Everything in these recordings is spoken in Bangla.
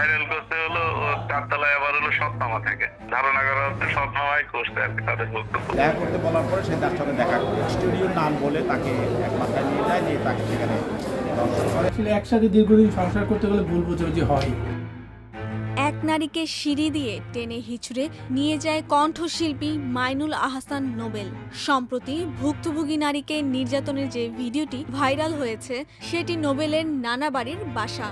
ভাইরাল করতে হলো চারতলায় আবার হলো সৎমামা থেকে ধারণা করা হচ্ছে সৎমামাই করছে আর কি তাদের বক্তব্য। দেখা করতে বলার পরে সে তার সাথে দেখা করে স্টুডিওর নাম বলে তাকে এক মাথায় নিয়ে যায়, নিয়ে তাকে সেখানে দর্শন করে। আসলে একসাথে দীর্ঘদিন সংসার করতে গেলে ভুল বোঝাবুঝি হয়। এক নারীকে সিঁড়ি দিয়ে টেনে হিচড়ে নিয়ে যায় কণ্ঠশিল্পী মাইনুল আহসান নোবেল। সম্প্রতি ভুক্তভোগী নারীকে নির্যাতনের যে ভিডিওটি ভাইরাল হয়েছে সেটি নোবেলের নানা বাড়ির বাসা।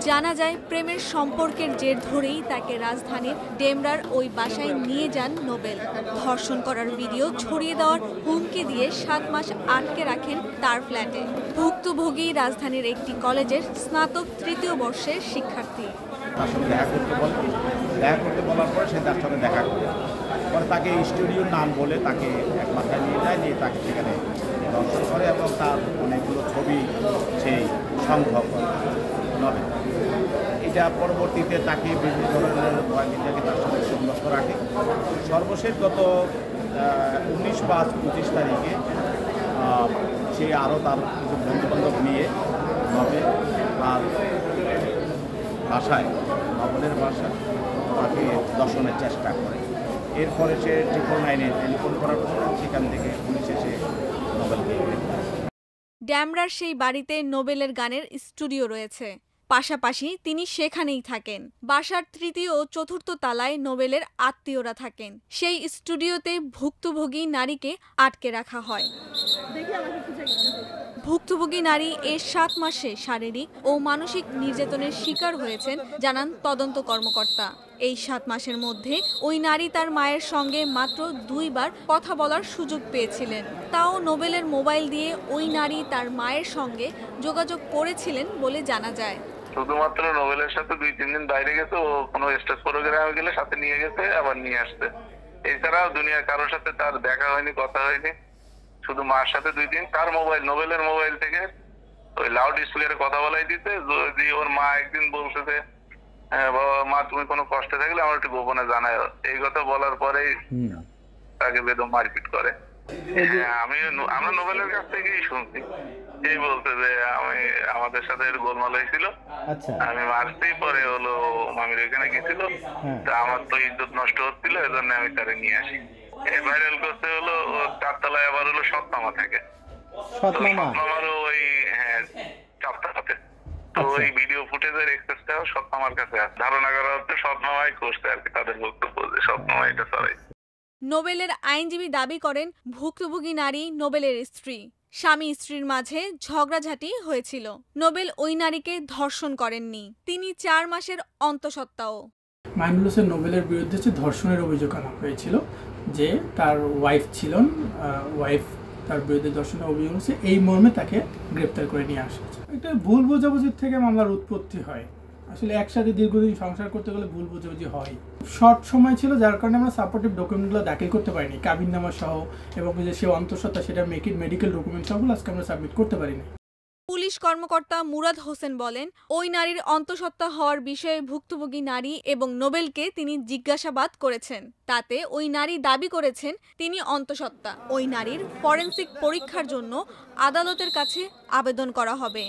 জানা যায় প্রেমের সম্পর্কের জের ধরেই তাকে রাজধানীর ডেমরার ওই বাসায় নিয়ে যান নোবেল। ধর্ষণ করার ভিডিও ছড়িয়ে দেওয়ার হুমকি দিয়ে 7 মাস আটকে রাখেন তার ফ্ল্যাটে। ভুক্তভোগী রাজধানীর একটি কলেজের স্নাতক 3য় বর্ষের শিক্ষার্থী। তার সাথে দেখা করতে বলার পরে সে তার সাথে দেখা করে, পরে তাকে স্টুডিওর নাম বলে তাকে এক মাথায় নিয়ে যায়, নিয়ে তাকে সেখানে দর্শন করে এবং তার অনেকগুলো ছবি সেই সংগ্রহ করে নভেল। এটা পরবর্তীতে তাকে বিভিন্ন ধরনের ভয়কে তার সাথে সংযুক্ত রাখে। সর্বশেষ গত 19/5-25 তারিখে সে আরও তার কিছু বন্ধুবান্ধব নিয়ে নভেল আর নভেলের বাসায় তাকে দর্শনের চেষ্টা করে। এরপরে সে 999-এ টেলিফোন করার পর সেখান থেকে পুলিশ এসে নোবেলকে ড্যামরার সেই বাড়িতে নোবেলের গানের স্টুডিও রয়েছে, পাশাপাশি তিনি সেখানেই থাকেন। বাসার 3য় ও 4র্থ তলায় নোবেলের আত্মীয়রা থাকেন। সেই স্টুডিওতে ভুক্তভোগী নারীকে আটকে রাখা হয়। ভুক্তভোগী নারী এর 7 মাসে শারীরিক ও মানসিক নির্যাতনের শিকার হয়েছেন জানান তদন্ত কর্মকর্তা। এই 7 মাসের মধ্যে ওই নারী তার মায়ের সঙ্গে মাত্র 2 বার কথা বলার সুযোগ পেয়েছিলেন। তাও নোবেলের মোবাইল দিয়ে ওই নারী তার মায়ের সঙ্গে যোগাযোগ করেছিলেন বলে জানা যায়। শুধুমাত্র নোবেলের সাথে 2-3 দিন বাইরে গেছে, ও কোনো স্টেজ প্রোগ্রামে গেলে সাথে নিয়ে গেছে, আবার নিয়ে আসছে। এছাড়াও দুনিয়ার কারোর সাথে তার দেখা হয়নি, কথা হয়নি। শুধু মার সাথে 2 দিন তার মোবাইল, নোবেলের মোবাইল থেকে ওই লাউড স্পিকারে কথা বলাই দিতে। যদি ওর মা একদিন বলছে যে বাবা মা তুমি কোনো কষ্টে থাকলে আমার একটু গোপনে জানাও, এই কথা বলার পরেই তাকে বেদম মারপিট করে। আমরা নোবেলের কাছ থেকেই শুনছি, এই বলতে যে আমাদের সাথে গোলমাল হয়েছিল, আমি মারছি, পরে হলো মামির ওইখানে গেছিল, তা আমার তো ইজ্জত নষ্ট হচ্ছিল, এজন্য আমি তারে নিয়ে আসি। ভাইরাল করতে হলো চারতলায় আবার হলো সৎমামা থেকে, সৎমামারও ওই চারতলাতে। তো ওই ভিডিও ফুটেজের এক্সেসটাও সৎমামার কাছে আছে। ধারণা করা হচ্ছে সৎমামাই করছে আর কি তাদের বক্তব্য যে সৎমামা এটা চালাই। নোবেলের আইনজীবী দাবি করেন ভুক্তভোগী নারী নোবেলের স্ত্রী। স্বামী স্ত্রীর মাঝে ঝগড়াঝাটি হয়েছিল। নোবেল ওই নারীকে ধর্ষণ করেননি, তিনি 4 মাসের অন্তঃসত্ত্বাও। মাইনুল হোসেন নোবেলের বিরুদ্ধে ধর্ষণের অভিযোগ আনা হয়েছিল, যে তার ওয়াইফ ছিলেন, ওয়াইফ তার বিরুদ্ধে ধর্ষণের অভিযোগ হচ্ছে, এই মর্মে তাকে গ্রেপ্তার করে নিয়ে আসা হয়েছে। এটা ভুল বোঝাবুঝির থেকে মামলার উৎপত্তি হয়। আসলে একসাথে দীর্ঘদিন সংসার করতে গেলে ভুল বোঝাবুঝি হয়। শর্ট সময় ছিল, যার কারণে আমরা সাপোর্টিভ ডকুমেন্টগুলো দাখিল করতে পারিনি, কাবিননামা সহ, এবং যে সে অন্তঃসত্ত্বা সেটা মেডিকেল ডকুমেন্ট সবগুলো আজকে আমরা সাবমিট করতে পারিনি। পুলিশ কর্মকর্তা মুরাদ হোসেন বলেন, ওই নারীর অন্তঃসত্ত্বা হওয়ার বিষয়ে ভুক্তভোগী নারী এবং নোবেলকে তিনি জিজ্ঞাসাবাদ করেছেন। তাতে ওই নারী দাবি করেছেন তিনি অন্তঃসত্ত্বা। ওই নারীর ফরেনসিক পরীক্ষার জন্য আদালতের কাছে আবেদন করা হবে।